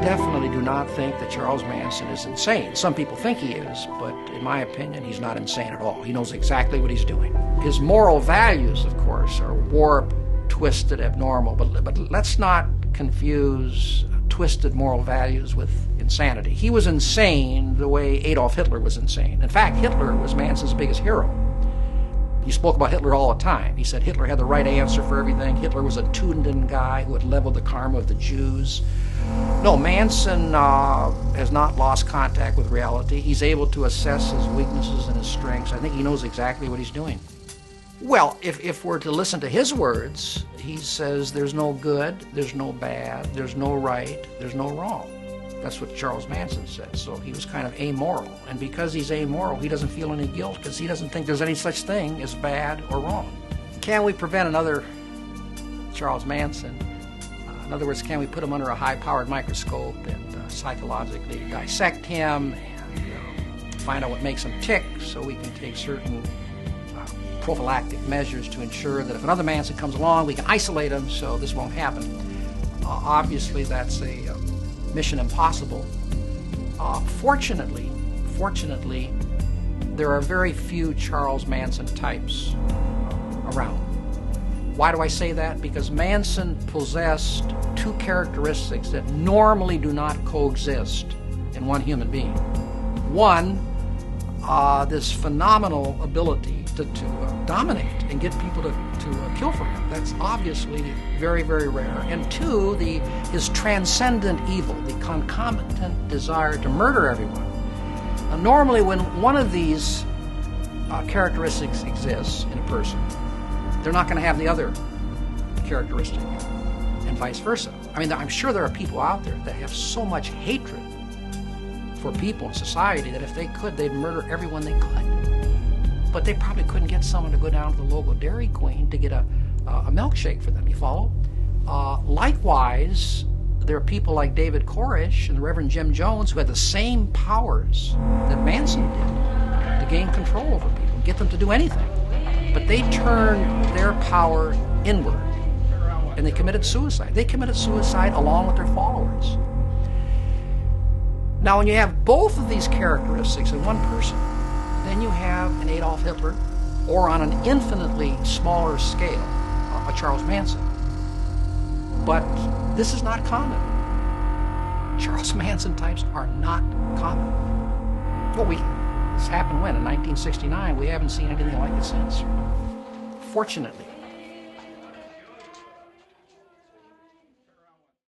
definitely do not think that Charles Manson is insane. Some people think he is, but in my opinion, he's not insane at all. He knows exactly what he's doing. His moral values, of course, are warped, twisted, abnormal, but let's not confuse twisted moral values with insanity. He was insane the way Adolf Hitler was insane. In fact, Hitler was Manson's biggest hero. He spoke about Hitler all the time. He said Hitler had the right answer for everything. Hitler was a tuned-in guy who had leveled the karma of the Jews. No, Manson has not lost contact with reality. He's able to assess his weaknesses and his strengths. I think he knows exactly what he's doing. Well, if we're to listen to his words, he says there's no good, there's no bad, there's no right, there's no wrong. That's what Charles Manson said. So he was kind of amoral. And because he's amoral, he doesn't feel any guilt because he doesn't think there's any such thing as bad or wrong. Can we prevent another Charles Manson? In other words, can we put him under a high-powered microscope and psychologically dissect him and find out what makes him tick so we can take certain prophylactic measures to ensure that if another Manson comes along, we can isolate him so this won't happen? Obviously, that's a mission impossible. Fortunately, there are very few Charles Manson types around. Why do I say that? Because Manson possessed two characteristics that normally do not coexist in one human being. One, this phenomenal ability to dominate and get people to kill for him. That's obviously very, very rare. And two, his transcendent evil, the concomitant desire to murder everyone. Normally, when one of these characteristics exists in a person, they're not going to have the other characteristic, and vice versa. I mean, I'm sure there are people out there that have so much hatred for people in society that if they could, they'd murder everyone they could. But they probably couldn't get someone to go down to the local Dairy Queen to get a milkshake for them, you follow? Likewise, there are people like David Koresh and the Reverend Jim Jones who had the same powers that Manson did to gain control over people, get them to do anything. But they turned their power inward, and they committed suicide. They committed suicide along with their followers. Now, when you have both of these characteristics in one person, then you have an Adolf Hitler, or on an infinitely smaller scale, a Charles Manson. But this is not common. Charles Manson types are not common. Well, this happened when? In 1969. We haven't seen anything like it since. Fortunately.